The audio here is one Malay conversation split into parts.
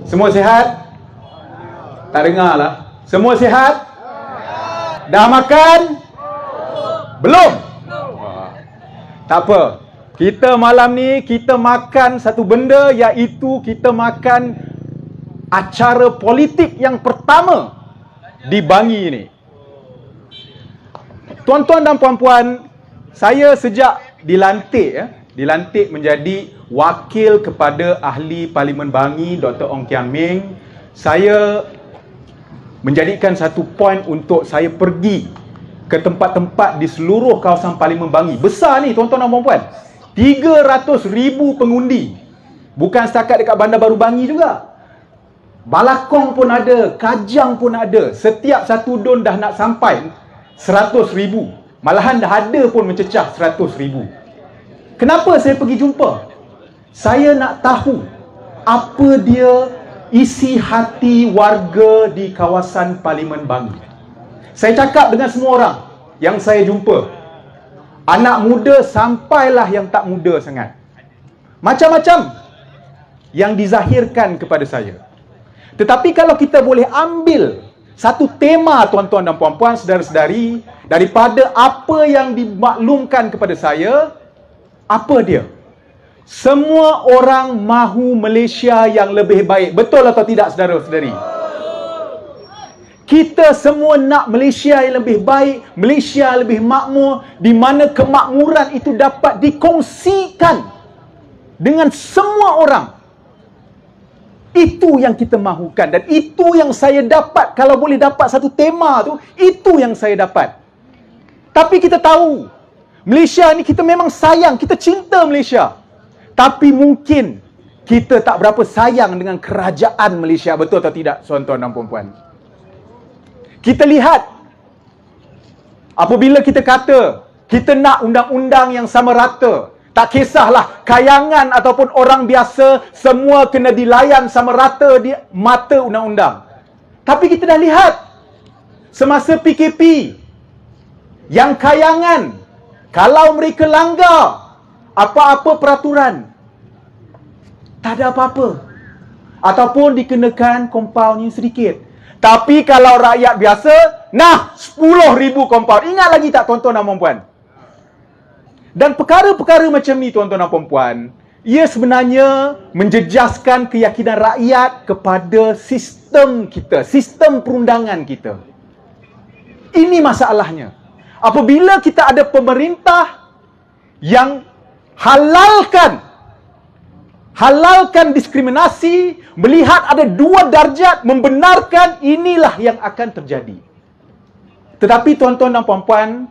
Semua sihat? Tak dengar lah. Semua sihat? Dah makan? Belum? Tak apa. Kita malam ni kita makan satu benda, iaitu kita makan acara politik yang pertama di Bangi ini. Tuan-tuan dan puan-puan, saya sejak dilantik menjadi wakil kepada Ahli Parlimen Bangi Dr. Ong Kian Ming, saya menjadikan satu poin untuk saya pergi ke tempat-tempat di seluruh kawasan Parlimen Bangi. Besar ni tuan-tuan dan puan-puan. 300,000 pengundi. Bukan setakat dekat Bandar Baru Bangi juga. Balakong pun ada, Kajang pun ada. Setiap satu don dah nak sampai 100,000. Malahan dah ada pun mencecah 100,000. Kenapa saya pergi jumpa? Saya nak tahu apa dia isi hati warga di kawasan Parlimen Bangi. Saya cakap dengan semua orang yang saya jumpa. Anak muda sampailah yang tak muda sangat. Macam-macam yang dizahirkan kepada saya. Tetapi kalau kita boleh ambil satu tema, tuan-tuan dan puan-puan, saudara-saudari, daripada apa yang dimaklumkan kepada saya, apa dia? Semua orang mahu Malaysia yang lebih baik. Betul atau tidak, saudara-saudari? Kita semua nak Malaysia yang lebih baik, Malaysia yang lebih makmur, di mana kemakmuran itu dapat dikongsikan dengan semua orang. Itu yang kita mahukan, dan itu yang saya dapat. Kalau boleh dapat satu tema tu, itu yang saya dapat. Tapi kita tahu Malaysia ni kita memang sayang, kita cinta Malaysia. Tapi mungkin kita tak berapa sayang dengan kerajaan Malaysia. Betul atau tidak, tuan-tuan dan puan-puan? Kita lihat, apabila kita kata kita nak undang-undang yang sama rata, tak kisahlah kayangan ataupun orang biasa, semua kena dilayan sama rata di mata undang-undang. Tapi kita dah lihat semasa PKP, yang kayangan, kalau mereka langgar apa-apa peraturan, tak ada apa-apa, ataupun dikenakan kompaun yang sedikit. Tapi kalau rakyat biasa, nah 10,000 kompaun. Ingat lagi tak, tuan-tuan dan puan-puan? Dan perkara-perkara macam ni, tuan-tuan dan puan-puan, ia sebenarnya menjejaskan keyakinan rakyat kepada sistem kita, sistem perundangan kita. Ini masalahnya. Apabila kita ada pemerintah yang halalkan diskriminasi, melihat ada dua darjat, membenarkan, inilah yang akan terjadi. Tetapi tuan-tuan dan puan-puan,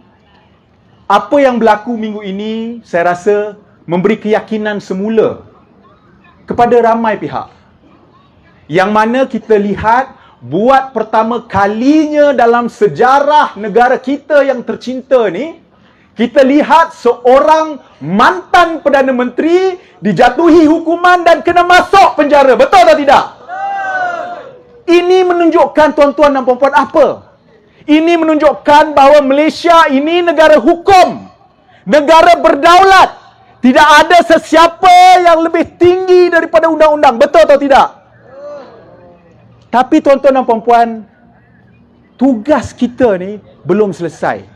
apa yang berlaku minggu ini, saya rasa memberi keyakinan semula kepada ramai pihak. Yang mana kita lihat, buat pertama kalinya dalam sejarah negara kita yang tercinta ni, kita lihat seorang mantan Perdana Menteri dijatuhi hukuman dan kena masuk penjara. Betul atau tidak? Ini menunjukkan, tuan-tuan dan puan-puan, apa? Ini menunjukkan bahawa Malaysia ini negara hukum, negara berdaulat. Tidak ada sesiapa yang lebih tinggi daripada undang-undang. Betul atau tidak? Tapi tuan-tuan dan puan-puan, tugas kita ni belum selesai.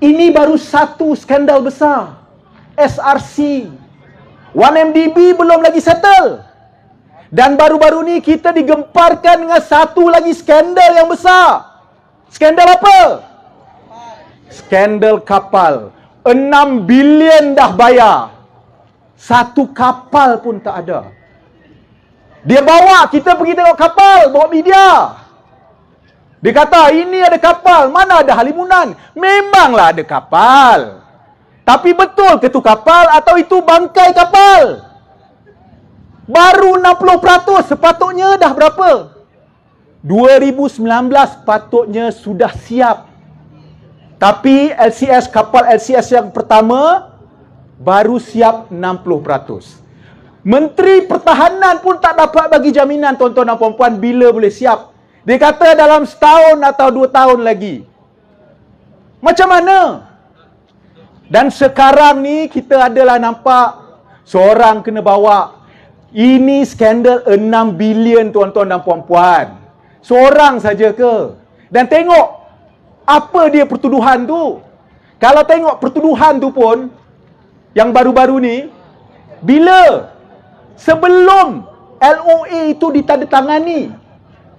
Ini baru satu skandal besar. SRC, 1MDB belum lagi settle. Dan baru-baru ni kita digemparkan dengan satu lagi skandal yang besar. Skandal apa? Skandal kapal. 6 bilion dah bayar. Satu kapal pun tak ada. Dia bawa kita pergi tengok kapal, bawa media. Dia kata, ini ada kapal. Mana ada halimunan? Memanglah ada kapal. Tapi betul ke itu kapal atau itu bangkai kapal? Baru 60%, sepatutnya dah berapa? 2019 patutnya sudah siap. Tapi LCS, kapal LCS yang pertama baru siap 60%. Menteri Pertahanan pun tak dapat bagi jaminan, tuan-tuan dan puan-puan, bila boleh siap. Dia kata dalam setahun atau 2 tahun lagi. Macam mana? Dan sekarang ni kita adalah nampak seorang kena bawa Ini skandal 6 bilion tuan-tuan dan puan-puan. Seorang saja ke? Dan tengok apa dia pertuduhan tu. Kalau tengok pertuduhan tu pun yang baru-baru ni, bila? Sebelum LOA itu ditandatangani.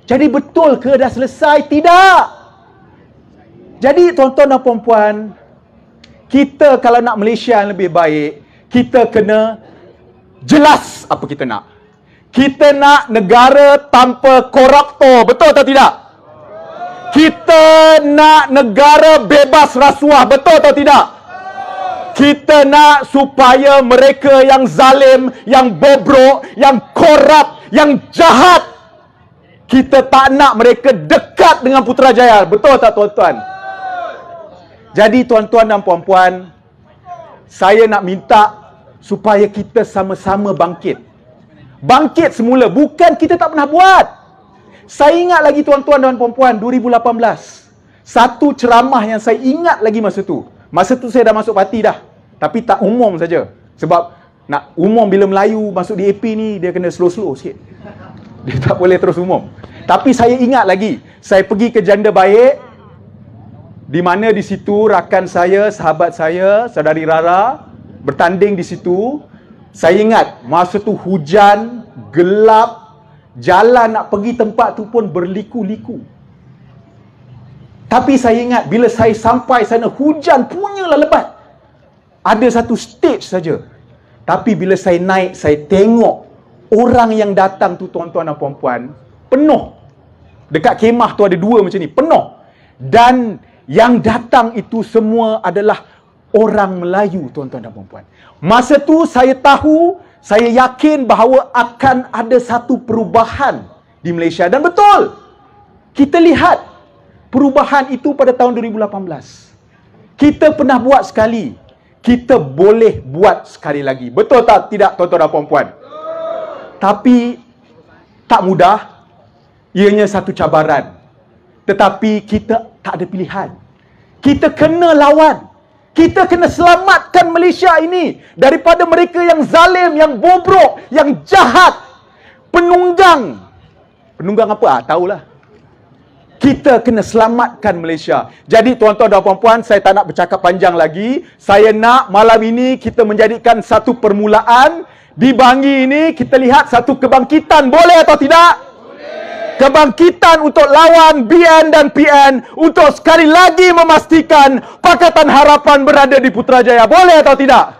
Jadi betul ke dah selesai? Tidak. Jadi tuan-tuan dan puan-puan, kita kalau nak Malaysia yang lebih baik, kita kena jelas apa kita nak. Kita nak negara tanpa koruptor, betul atau tidak? Kita nak negara bebas rasuah, betul atau tidak? Kita nak supaya mereka yang zalim, yang bobrok, yang korup, yang jahat, kita tak nak mereka dekat dengan Putrajaya, betul tak tuan-tuan? Jadi tuan-tuan dan puan-puan, saya nak minta supaya kita sama-sama bangkit. Bangkit semula, bukan kita tak pernah buat. Saya ingat lagi tuan-tuan dan puan-puan, 2018. Satu ceramah yang saya ingat lagi masa tu. Masa tu saya dah masuk parti dah. Tapi tak umum saja. Sebab nak umum bila Melayu masuk di AP ni, dia kena slow-slow sikit. Dia tak boleh terus umum. Tapi saya ingat lagi, saya pergi ke Janda Baik, di mana di situ rakan saya, sahabat saya, saudari Rara, bertanding di situ. Saya ingat masa tu hujan, gelap, jalan nak pergi tempat tu pun berliku-liku. Tapi saya ingat bila saya sampai sana, hujan punyalah lebat. Ada satu stage saja. Tapi bila saya naik, saya tengok orang yang datang tu tuan-tuan dan puan-puan, penuh. Dekat kemah tu ada 2 macam ni, penuh. Dan yang datang itu semua adalah orang Melayu, tuan-tuan dan puan-puan. Masa tu saya tahu, saya yakin bahawa akan ada satu perubahan di Malaysia. Dan betul, kita lihat perubahan itu pada tahun 2018. Kita pernah buat sekali, kita boleh buat sekali lagi. Betul tak tidak tuan-tuan dan puan-puan? Tapi tak mudah, ianya satu cabaran. Tetapi kita tak ada pilihan. Kita kena lawan. Kita kena selamatkan Malaysia ini daripada mereka yang zalim, yang bobrok, yang jahat, penunggang. Penunggang apa? Tahulah. Kita kena selamatkan Malaysia. Jadi tuan-tuan dan puan-puan, saya tak nak bercakap panjang lagi. Saya nak malam ini kita menjadikan satu permulaan. Di Bangi ini kita lihat satu kebangkitan. Boleh atau tidak? Kebangkitan untuk lawan BN dan PN, untuk sekali lagi memastikan Pakatan Harapan berada di Putrajaya. Boleh atau tidak?